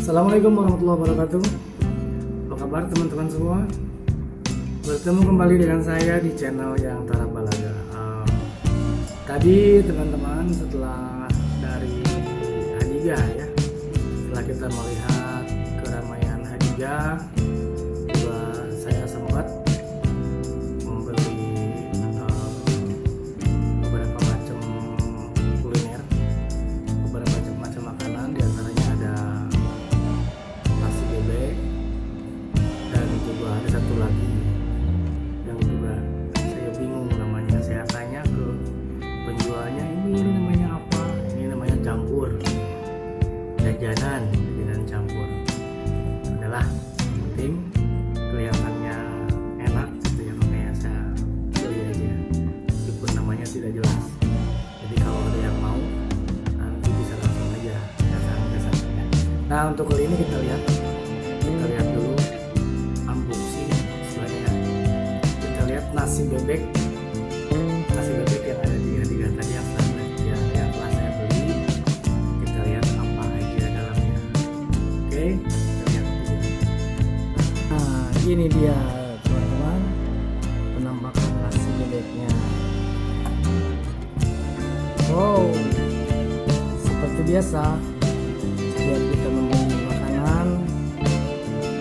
Assalamualaikum warahmatullahi wabarakatuh. Apa kabar teman-teman semua? Bertemu kembali dengan saya di channel yang Tarabalaga. Tadi teman-teman setelah dari Hadijah ya, setelah kita melihat keramaian Hadijah, juga saya sempat membeli beberapa macam kuliner, beberapa macam makanan, diantaranya ada nasi bebek dan juga ada satu lagi yang juga saya bingung namanya. Saya tanya ke penjualnya, ini namanya apa? Ini namanya campur, jajanan campur. Adalah penting kelihatannya enak gitu ya, makanya saya beli aja meskipun namanya tidak jelas. Jadi kalau ada yang mau nanti bisa langsung aja datang ke sana. Nah, untuk kali ini kita lihat dulu unboxing istilahnya. Kita lihat nasi bebek yang ada di Hadijah tadi yang telah saya beli. Kita lihat apa aja dalamnya. Oke, kita lihat dulu. Nah, ini dia teman-teman penampakan nasi bebeknya. Wow, seperti biasa setiap kita membeli makanan,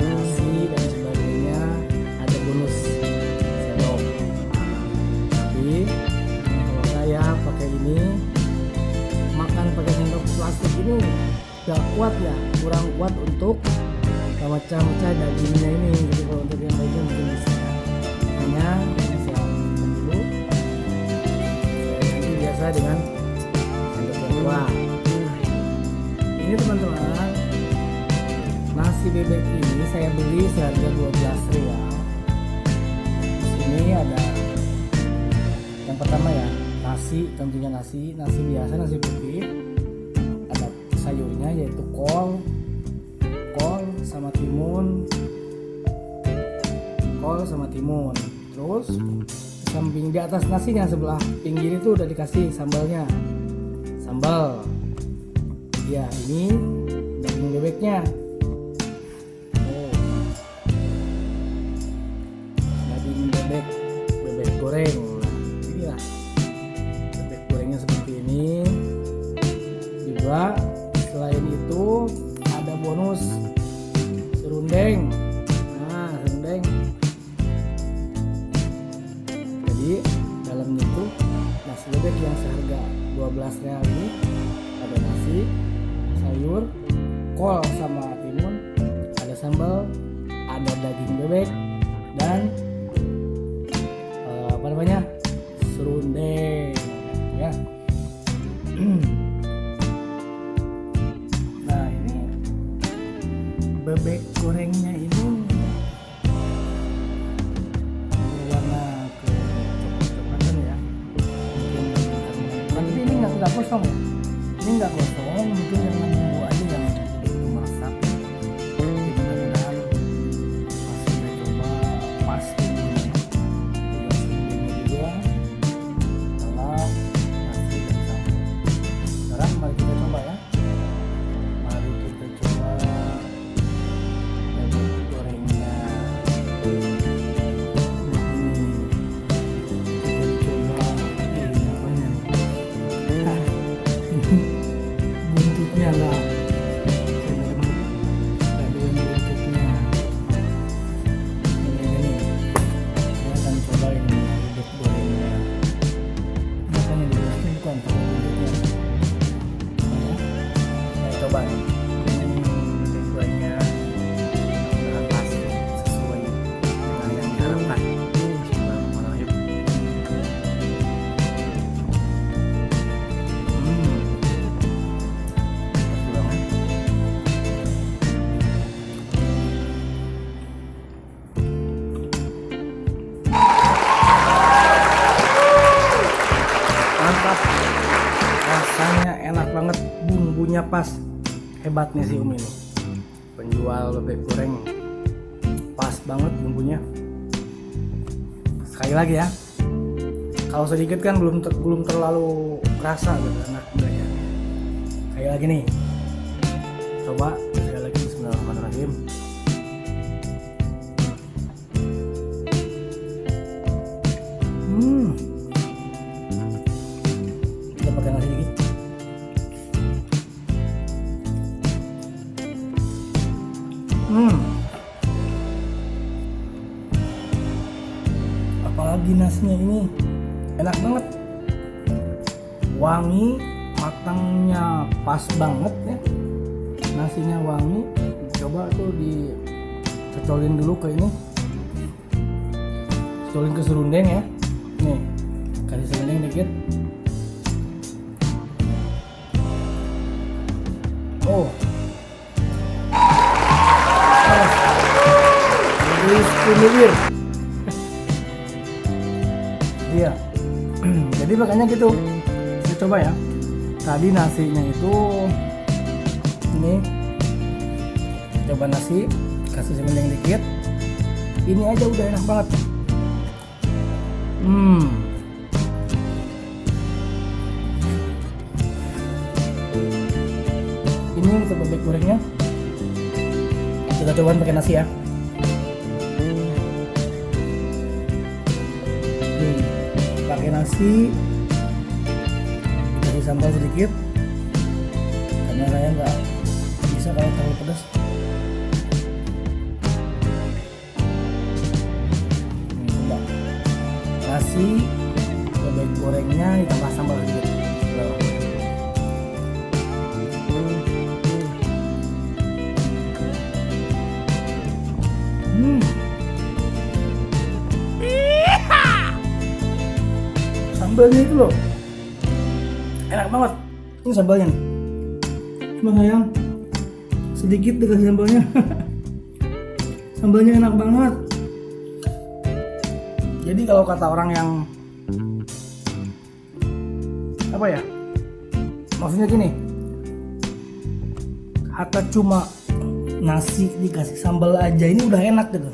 nasi dan sebagainya, ada bonus sendok. Tapi kalau saya pakai ini, makan pakai sendok plastik ini gak kuat ya, kurang kuat untuk memecah-mecah dagingnya ini. Jadi kalau untuk yang lainnya mungkin bisa ya. Hanya ini saya makan dulu. Saya ganti biasa dengan sendok yang tua. Ini teman-teman, nasi bebek ini saya beli seharga 12 rial. Ini ada yang pertama ya, nasi, tentunya nasi biasa, nasi putih. Ada sayurnya yaitu kol sama timun. Terus samping di atas nasinya sebelah pinggir itu udah dikasih sambalnya. Sambal. Ya, ini daging bebeknya. Daging bebek goreng. Nah, inilah bebek gorengnya seperti ini. Juga selain itu ada bonus serundeng. Nah, serundeng. Jadi dalamnya itu nasi bebek yang seharga 12 real ini ada nasi, sayur, kol sama timun, ada sambal, ada daging bebek, dan serundeng ya. Nah, ini bebek gorengnya ini warna kecoklatan ya, mungkin tapi ini nggak kosong ya, ini nggak kosong, mungkin dengan bumbu aja yang begitu masak. Mudah-mudahan masih saya coba pas ini juga telap, nasi dan sambal. Sekarang mari kita coba ya. Mari kita coba bebek gorengnya. Kita coba ini apanya nih? Buntutnya lah. Buntutnya. Ini. Saya akan coba ini bebek gorengnya. Makanya dibilang bukan kalau buntutnya. Saya coba nih. Bebek gorengnya mudah-mudahan pas sesuai dengan yang diharapkan. Bismillahirrahmanirrahim. Mantap, rasanya enak banget, bumbunya pas. Hebatnya si Umi ini, penjual bebek goreng, pas banget bumbunya. Sekali lagi ya, kalau sedikit kan belum terlalu kerasa gitu enak enggak ya. Kayak lagi nih, coba sekali lagi. Bismillah. Apalagi nasinya ini enak banget, wangi, matangnya pas banget ya, nasinya wangi. Coba tuh dicocolin dulu ke ini, cocolin ke serundeng ya. Nih, kasih serundeng dikit. Oh, jadi istimewa. Iya. Jadi makanya gitu. Kita coba ya. Tadi nasinya itu ini. Coba nasi, kasih serundeng dikit. Ini aja udah enak banget. Ini untuk bebek gorengnya. Kita coba pakai nasi ya. Pakai nasi, kasih sambal sedikit karena saya nggak bisa kalau terlalu pedas. Ini coba nasi, bebek gorengnya ditambah sambal sedikit. Sambalnya itu loh enak banget. Ini sambalnya nih, cuma sayang sedikit dikasih sambalnya. Sambalnya enak banget. Jadi kalau kata orang yang apa ya, maksudnya gini, kata cuma nasi dikasih sambal aja ini udah enak gitu.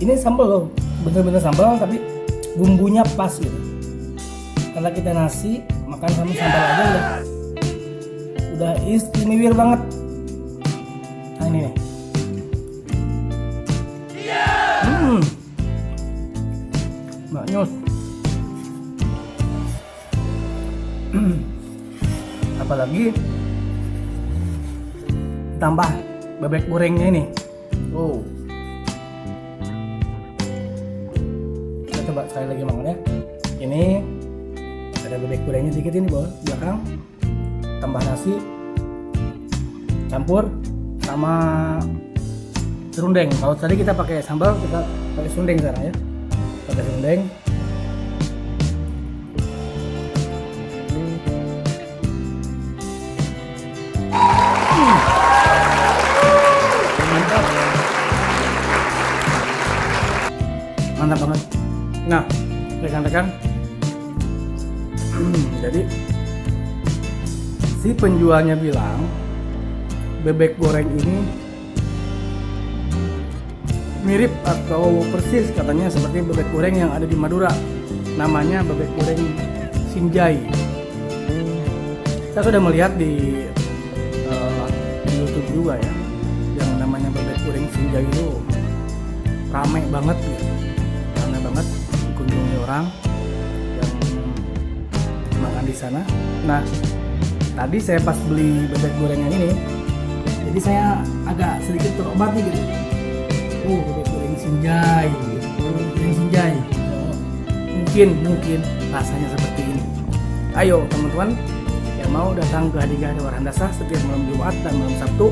Ini sambal loh, bener-bener sambal tapi bumbunya pas gitu. Karena kita nasi makan sama sambal aja udah istimewa banget. Nah ini nih. Mbak Nyus. Apalagi tambah bebek gorengnya ini. Oh. Coba sekali lagi makan ya. Ini ada bebek gorengnya sedikit ini bawah belakang, tambah nasi, campur sama serundeng. Kalau tadi kita pakai sambal, kita pakai serundeng sekarang ya. Pakai serundeng. Mantap. Mantap banget. Nah, rekan-rekan, jadi si penjualnya bilang bebek goreng ini mirip atau persis katanya seperti bebek goreng yang ada di Madura, namanya bebek goreng Sinjai. Saya sudah melihat di YouTube juga ya, yang namanya bebek goreng Sinjai itu ramai banget gitu, ramai banget dikunjungi orang yang makan di sana. Nah, tadi saya pas beli bebek gorengan ini, jadi saya agak sedikit terobati gitu. Oh, bebek goreng Sinjai, bebek goreng Sinjai. Mungkin rasanya seperti ini. Ayo teman-teman yang mau datang ke Hadika Dewar Handasa setiap malam Jumat dan malam Sabtu,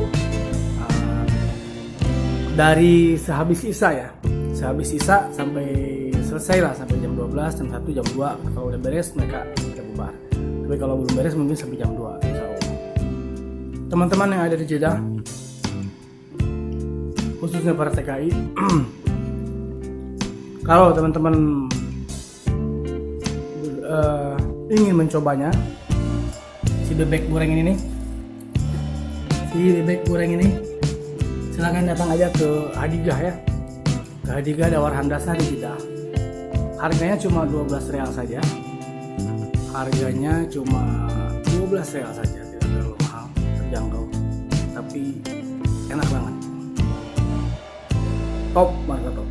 dari sehabis Isya ya, sehabis Isya sampai selesai lah, sampai jam 12, jam 1, jam 2. Kalau udah beres mereka udah bubar. Tapi kalau belum beres mungkin sampai jam 2. Teman-teman yang ada di Jeddah, khususnya para TKI, kalau teman-teman ingin mencobanya, si bebek goreng ini silakan datang aja ke Hadika ya, ke Hadika Dewar Handasa di Jeddah. Harganya cuma 12 real saja. Harganya cuma 12 real saja, tidak terlalu mahal, terjangkau, tapi enak banget. Top, marga top.